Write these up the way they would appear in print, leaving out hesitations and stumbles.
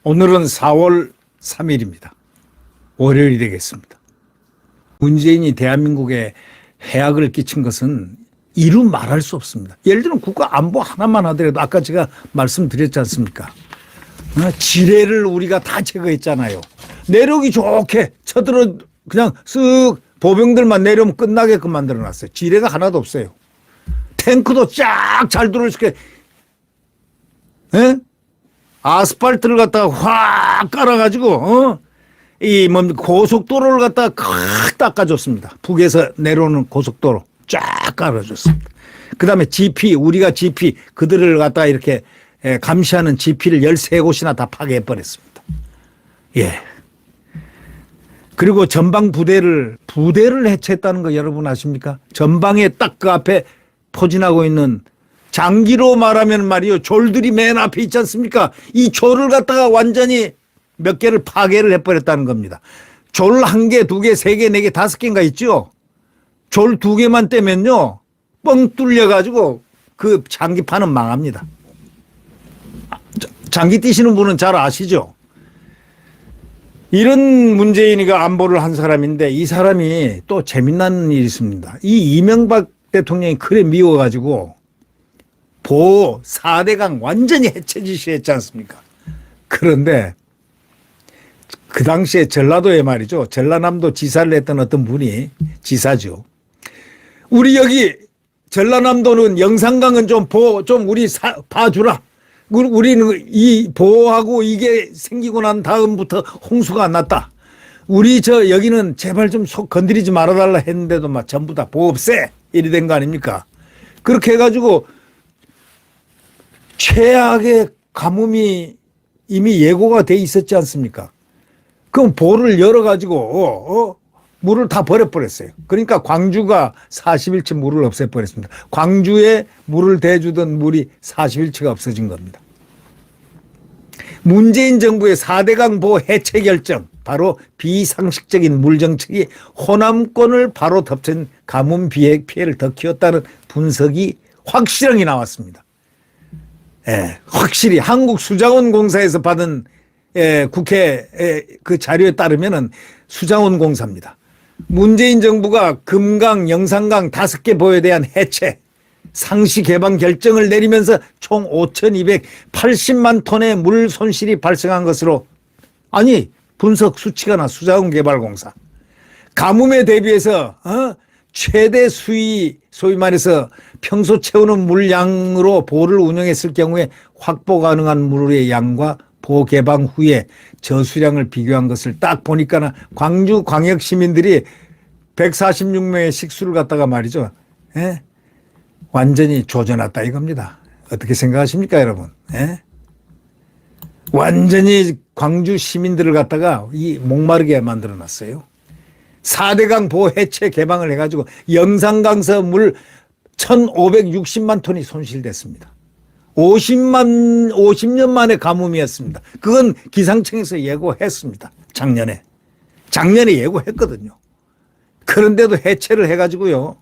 오늘은 4월 3일입니다. 월요일이 되겠습니다. 문재인이 대한민국에 해악을 끼친 것은 이루 말할 수 없습니다. 예를 들면 국가 안보 하나만 하더라도 아까 제가 말씀드렸지 않습니까? 지뢰를 우리가 다 제거했잖아요. 내려오기 좋게 쳐들어 그냥 쓱 보병들만 내려오면 끝나게끔 만들어놨어요. 지뢰가 하나도 없어요. 탱크도 쫙 잘 들어올 수 있게 아스팔트를 갖다가 확 깔아가지고 이 고속도로를 갖다가 콱 닦아줬습니다. 북에서 내려오는 고속도로 쫙 깔아줬습니다. 그다음에 GP 우리가 GP 그들을 갖다가 이렇게 감시하는 GP를 13곳이나 다 파괴해버렸습니다. 예. 그리고 전방 부대를 해체했다는 거 여러분 아십니까? 전방에 딱 그 앞에 포진하고 있는 장기로 말하면 말이요. 졸들이 맨 앞에 있지 않습니까? 이 졸을 갖다가 완전히 몇 개를 파괴를 해버렸다는 겁니다. 졸 1개, 2개, 3개, 4개, 5개인가 있죠? 졸 2개만 떼면요. 뻥 뚫려가지고 그 장기판은 망합니다. 장기 뛰시는 분은 잘 아시죠? 이런 문재인이가 안보를 한 사람인데 이 사람이 또 재미난 일이 있습니다. 이 이명박 대통령이 그래 미워가지고 보호 4대강 완전히 해체 지시했지 않습니까? 그런데 그 당시에 전라도에 말이죠. 전라남도 지사를 했던 어떤 분이 지사죠. 우리 여기 전라남도는 영산강은 좀 우리 봐주라. 우리는 이 보호하고 이게 생기고 난 다음부터 홍수가 안 났다. 우리 여기는 제발 좀 속 건드리지 말아달라 했는데도 막 전부 다 보호 없애. 이리 된 거 아닙니까? 그렇게 해가지고 최악의 가뭄이 이미 예고가 돼 있었지 않습니까? 그럼 보를 열어가지고 물을 다 버려버렸어요. 그러니까 광주가 40일치 물을 없애버렸습니다. 광주에 물을 대주던 물이 40일치가 없어진 겁니다. 문재인 정부의 4대강 보호 해체 결정, 바로 비상식적인 물정책이 호남권을 바로 덮친 가뭄 피해를 더 키웠다는 분석이 확실하게 나왔습니다. 예, 확실히 한국수자원공사에서 받은 국회 그 자료에 따르면은 수자원공사입니다. 문재인 정부가 금강, 영산강 5개 보호에 대한 해체, 상시 개방 결정을 내리면서 총 5,280만 톤의 물 손실이 발생한 것으로 분석 수치가 나 수자원개발공사. 가뭄에 대비해서 최대 수위 소위 말해서 평소 채우는 물량으로 보호를 운영했을 경우에 확보 가능한 물의 양과 보호 개방 후에 저수량을 비교한 것을 딱 보니까 광주 광역 시민들이 146명의 식수를 갖다가 말이죠. 완전히 조져놨다 이겁니다. 어떻게 생각하십니까 여러분? 완전히 광주 시민들을 갖다가 이 목마르게 만들어놨어요. 4대강 보호 해체 개방을 해가지고 영산강서 물 1,560만 톤이 손실됐습니다. 50년 만에 가뭄이었습니다. 그건 기상청에서 예고했습니다. 작년에 예고했거든요. 그런데도 해체를 해가지고요.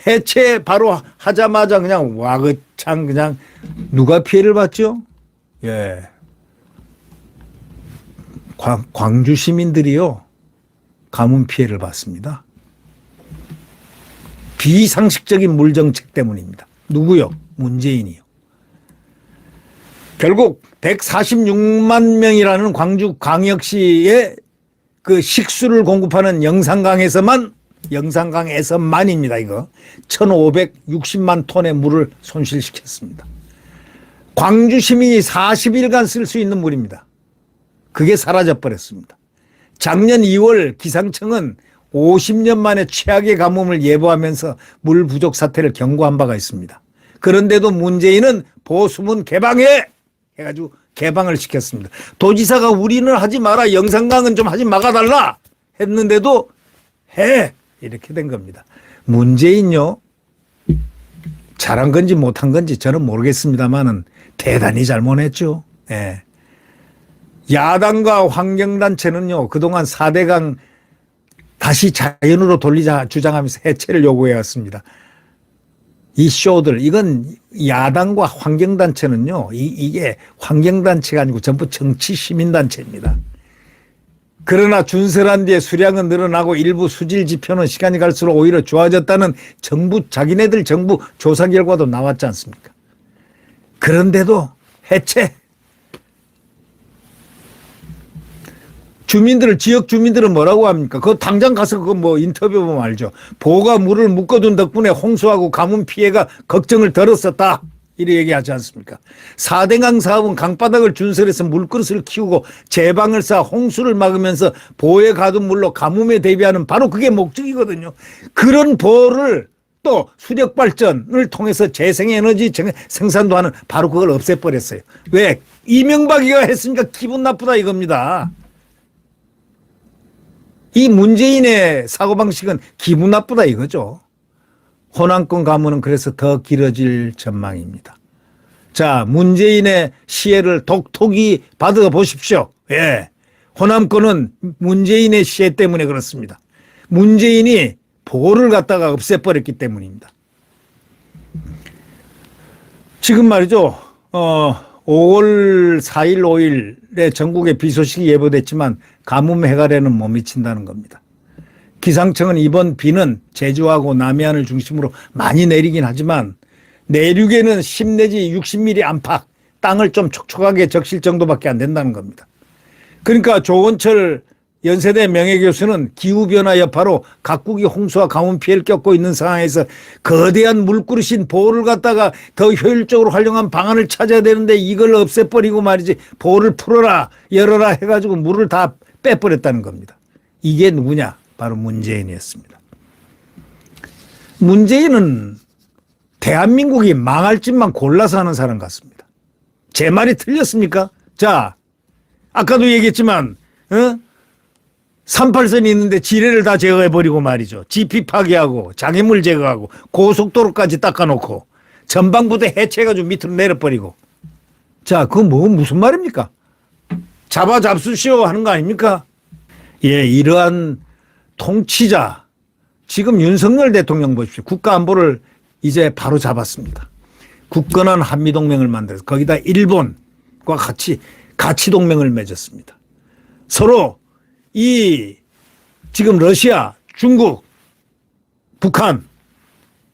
해체 바로 하자마자 그냥 와그창 그냥 누가 피해를 봤죠? 예. 광주 시민들이요. 가뭄 피해를 봤습니다. 비상식적인 물정책 때문입니다. 누구요? 문재인이요. 결국 146만 명이라는 광주 광역시의 그 식수를 공급하는 영산강에서만입니다. 이거 1,560만 톤의 물을 손실시켰습니다. 광주 시민이 40일간 쓸 수 있는 물입니다. 그게 사라져버렸습니다. 작년 2월 기상청은 50년 만에 최악의 가뭄을 예보하면서 물 부족 사태를 경고한 바가 있습니다. 그런데도 문재인은 보수문 개방해! 해가지고 개방을 시켰습니다. 도지사가 우리는 하지 마라. 영산강은 좀 하지 막아달라. 했는데도 해. 이렇게 된 겁니다. 문재인요. 잘한 건지 못한 건지 저는 모르겠습니다만은 대단히 잘못했죠. 예. 야당과 환경단체는요. 그동안 4대강 다시 자연으로 돌리자 주장하면서 해체를 요구해왔습니다. 이 쇼들, 이건 야당과 환경단체는요, 이게 환경단체가 아니고 전부 정치 시민단체입니다. 그러나 준설한 뒤에 수량은 늘어나고 일부 수질 지표는 시간이 갈수록 오히려 좋아졌다는 자기네들 정부 조사 결과도 나왔지 않습니까? 그런데도 해체. 지역 주민들은 뭐라고 합니까? 그거 당장 가서 그거 뭐 인터뷰 보면 알죠. 보호가 물을 묶어둔 덕분에 홍수하고 가뭄 피해가 걱정을 덜었었다. 이렇게 얘기하지 않습니까? 4대강 사업은 강바닥을 준설해서 물그릇을 키우고 제방을 쌓아 홍수를 막으면서 보호에 가둔 물로 가뭄에 대비하는 바로 그게 목적이거든요. 그런 보호를 또 수력 발전을 통해서 재생에너지 생산도 하는 바로 그걸 없애버렸어요. 왜? 이명박이가 했으니까 기분 나쁘다 이겁니다. 이 문재인의 사고방식은 기분 나쁘다 이거죠. 호남권 가문은 그래서 더 길어질 전망입니다. 자, 문재인의 시혜를 독톡이 받아보십시오. 예. 호남권은 문재인의 시혜 때문에 그렇습니다. 문재인이 보호를 갖다가 없애버렸기 때문입니다. 지금 말이죠. 5월 4일, 5일에 전국에 비 소식이 예보됐지만 가뭄 해갈에는 못 미친다는 겁니다. 기상청은 이번 비는 제주하고 남해안을 중심으로 많이 내리긴 하지만 내륙에는 10 내지 60mm 안팎, 땅을 좀 촉촉하게 적실 정도밖에 안 된다는 겁니다. 그러니까 조원철 연세대 명예교수는 기후변화 여파로 각국이 홍수와 가뭄 피해를 겪고 있는 상황에서 거대한 물그릇인 보호를 갖다가 더 효율적으로 활용한 방안을 찾아야 되는데 이걸 없애버리고 말이지 보호를 풀어라 열어라 해가지고 물을 다 빼버렸다는 겁니다. 이게 누구냐? 바로 문재인이었습니다. 문재인은 대한민국이 망할 짓만 골라서 하는 사람 같습니다. 제 말이 틀렸습니까? 자, 아까도 얘기했지만 38선이 있는데 지뢰를 다 제거해버리고 말이죠. 지피 파괴하고 장애물 제거하고 고속도로까지 닦아놓고 전방부대 해체해가지고 밑으로 내려버리고. 자, 그건 무슨 말입니까? 잡수시오 하는 거 아닙니까? 예, 이러한 통치자, 지금 윤석열 대통령 보십시오. 국가안보를 이제 바로 잡았습니다. 굳건한 한미동맹을 만들어서 거기다 일본과 같이 동맹을 맺었습니다. 서로 지금 러시아, 중국, 북한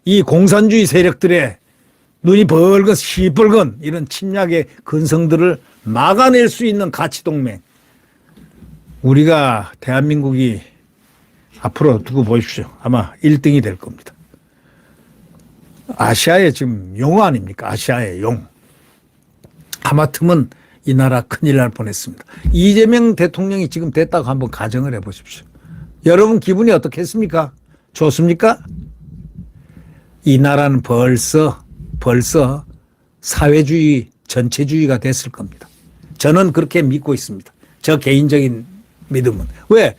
이 공산주의 세력들의 눈이 시뻘건 이런 침략의 근성들을 막아낼 수 있는 가치동맹. 우리가 대한민국이 앞으로 두고 보십시오. 아마 1등이 될 겁니다. 아시아의 지금 용 아닙니까? 아시아의 용. 하마터면 이 나라 큰일 날 뻔했습니다. 이재명 대통령이 지금 됐다고 한번 가정을 해 보십시오. 여러분 기분이 어떻겠습니까? 좋습니까? 이 나라는 벌써 사회주의, 전체주의가 됐을 겁니다. 저는 그렇게 믿고 있습니다. 저 개인적인 믿음은. 왜?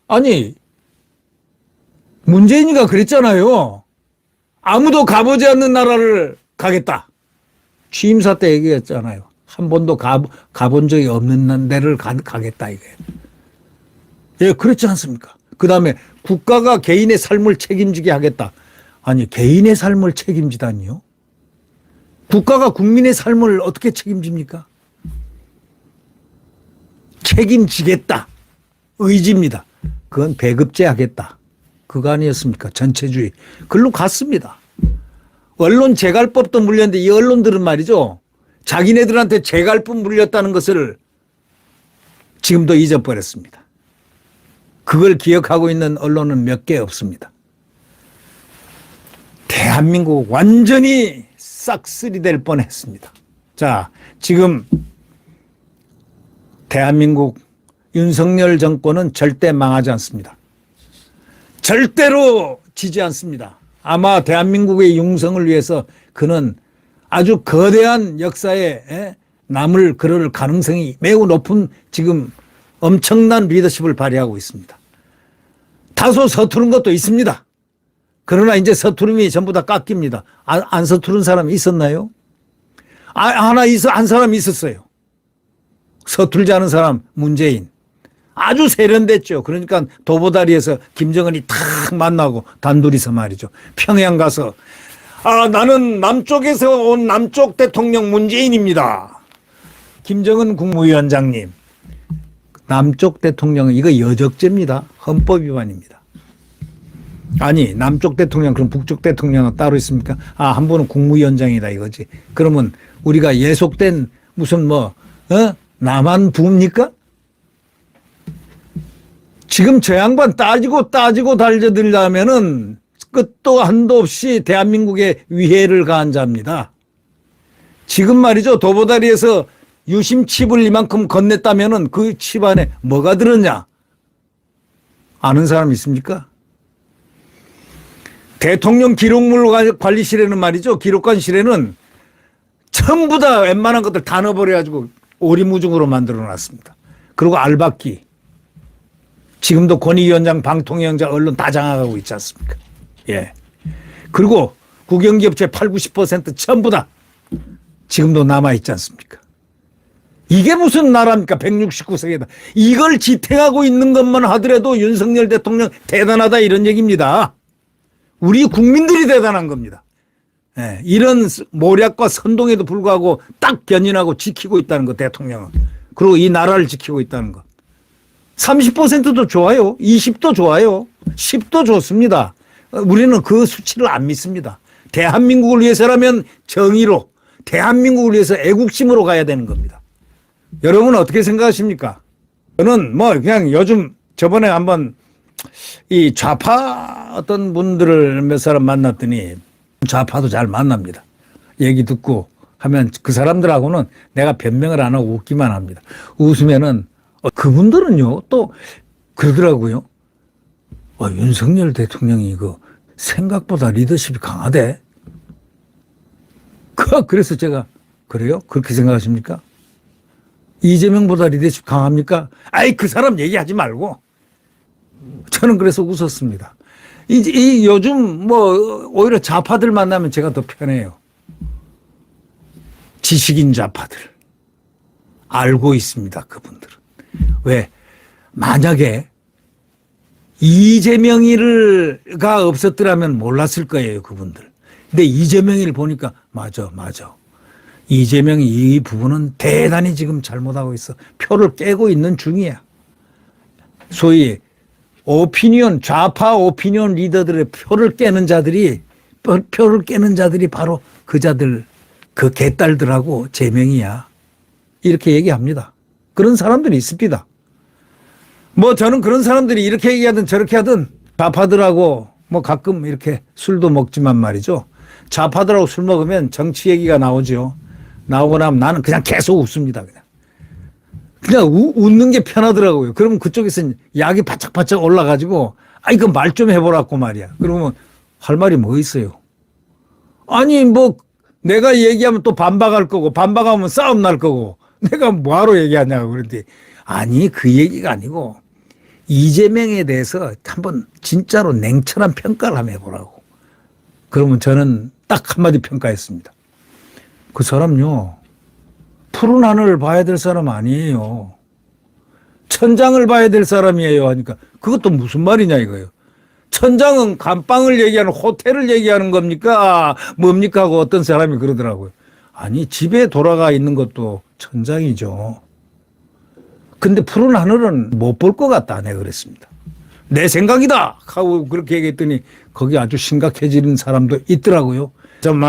아니, 문재인이가 그랬잖아요. 아무도 가보지 않는 나라를 가겠다. 취임사 때 얘기했잖아요. 한 번도 가본 적이 없는 데를 가겠다 이거예요. 예, 그렇지 않습니까? 그 다음에 국가가 개인의 삶을 책임지게 하겠다. 아니, 개인의 삶을 책임지다니요? 국가가 국민의 삶을 어떻게 책임집니까? 책임지겠다. 의지입니다. 그건 배급제 하겠다. 그거 아니었습니까? 전체주의. 글로 갔습니다. 언론 재갈법도 물렸는데 이 언론들은 말이죠. 자기네들한테 재갈법 물렸다는 것을 지금도 잊어버렸습니다. 그걸 기억하고 있는 언론은 몇 개 없습니다. 대한민국 완전히 싹쓸이 될 뻔했습니다. 자, 지금 대한민국 윤석열 정권은 절대 망하지 않습니다. 절대로 지지 않습니다. 아마 대한민국의 융성을 위해서 그는 아주 거대한 역사에 그럴 가능성이 매우 높은 지금 엄청난 리더십을 발휘하고 있습니다. 다소 서투른 것도 있습니다. 그러나 이제 서투름이 전부 다 깎입니다. 안 서투른 사람이 있었나요? 한 사람이 있었어요. 서툴지 않은 사람, 문재인. 아주 세련됐죠. 그러니까 도보다리에서 김정은이 탁 만나고 단둘이서 말이죠. 평양 가서 나는 남쪽에서 온 남쪽 대통령 문재인입니다. 김정은 국무위원장님, 남쪽 대통령은 이거 여적죄입니다. 헌법 위반입니다. 아니, 남쪽 대통령 그럼 북쪽 대통령은 따로 있습니까? 한 분은 국무위원장이다 이거지. 그러면 우리가 예속된 무슨 남한 부입니까? 지금 저 양반 따지고 달려들려면은 끝도 한도 없이 대한민국에 위해를 가한 자입니다. 지금 말이죠. 도보다리에서 유심 칩을 이만큼 건넸다면은 그 칩 안에 뭐가 들었냐? 아는 사람 있습니까? 대통령 기록물 관리실에는 말이죠. 기록관실에는 전부 다 웬만한 것들 다 넣어버려가지고 오리무중으로 만들어 놨습니다. 그리고 알박기. 지금도 권익위원장, 방통위원장, 언론 다 장악하고 있지 않습니까? 예. 그리고 국영기업체 80~90% 전부 다 지금도 남아있지 않습니까? 이게 무슨 나라입니까? 169석에다. 이걸 지탱하고 있는 것만 하더라도 윤석열 대통령 대단하다 이런 얘기입니다. 우리 국민들이 대단한 겁니다. 예. 이런 모략과 선동에도 불구하고 딱 견인하고 지키고 있다는 거, 대통령은. 그리고 이 나라를 지키고 있다는 거. 30%도 좋아요. 20도 좋아요. 10도 좋습니다. 우리는 그 수치를 안 믿습니다. 대한민국을 위해서라면 정의로, 대한민국을 위해서 애국심으로 가야 되는 겁니다. 여러분은 어떻게 생각하십니까? 저는 그냥 요즘 저번에 한번 이 좌파 어떤 분들을 몇 사람 만났더니 좌파도 잘 만납니다. 얘기 듣고 하면 그 사람들하고는 내가 변명을 안 하고 웃기만 합니다. 웃으면은 그분들은요 또 그러더라고요. 윤석열 대통령이 이거 생각보다 리더십이 강하대. 그래서 제가 그래요? 그렇게 생각하십니까? 이재명보다 리더십 강합니까? 그 사람 얘기하지 말고. 저는 그래서 웃었습니다. 요즘 오히려 좌파들 만나면 제가 더 편해요. 지식인 좌파들. 알고 있습니다, 그분들은. 왜? 만약에 이재명이가 없었더라면 몰랐을 거예요, 그분들. 근데 이재명이를 보니까 맞아. 이재명이 이 부분은 대단히 지금 잘못하고 있어. 표를 깨고 있는 중이야. 소위 좌파 오피니언 리더들의 표를 깨는 자들이 바로 그 개딸들하고 제명이야. 이렇게 얘기합니다. 그런 사람들이 있습니다. 저는 그런 사람들이 이렇게 얘기하든 저렇게 하든 좌파들하고 가끔 이렇게 술도 먹지만 말이죠. 좌파들하고 술 먹으면 정치 얘기가 나오죠. 나오고 나면 나는 그냥 계속 웃습니다. 그냥 웃는 게 편하더라고요. 그러면 그쪽에서 약이 바짝바짝 올라가지고 이거 말 좀 해보라고 말이야. 그러면 할 말이 뭐 있어요? 아니 내가 얘기하면 또 반박할 거고 반박하면 싸움 날 거고 내가 뭐하러 얘기하냐고 그런데 아니 그 얘기가 아니고 이재명에 대해서 한번 진짜로 냉철한 평가를 한번 해보라고. 그러면 저는 딱 한마디 평가했습니다. 그 사람요 푸른 하늘을 봐야 될 사람 아니에요. 천장을 봐야 될 사람이에요 하니까 그것도 무슨 말이냐 이거예요. 천장은 감방을 얘기하는 호텔을 얘기하는 겁니까? 뭡니까? 하고 어떤 사람이 그러더라고요. 아니 집에 돌아가 있는 것도 천장이죠. 근데 푸른 하늘은 못 볼 것 같다. 내가 그랬습니다. 내 생각이다 하고 그렇게 얘기했더니 거기 아주 심각해지는 사람도 있더라고요.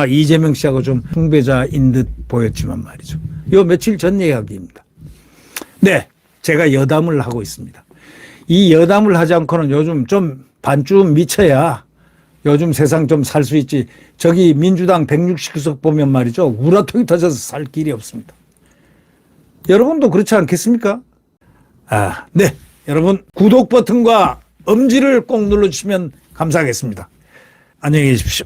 이재명 씨하고 좀 흉배자인 듯 보였지만 말이죠. 요 며칠 전 이야기입니다. 네, 제가 여담을 하고 있습니다. 이 여담을 하지 않고는 요즘 좀 반쯤 미쳐야 요즘 세상 좀 살 수 있지. 저기 민주당 169석 보면 말이죠. 우라통이 터져서 살 길이 없습니다. 여러분도 그렇지 않겠습니까? 네. 여러분 구독 버튼과 엄지를 꼭 눌러주시면 감사하겠습니다. 안녕히 계십시오.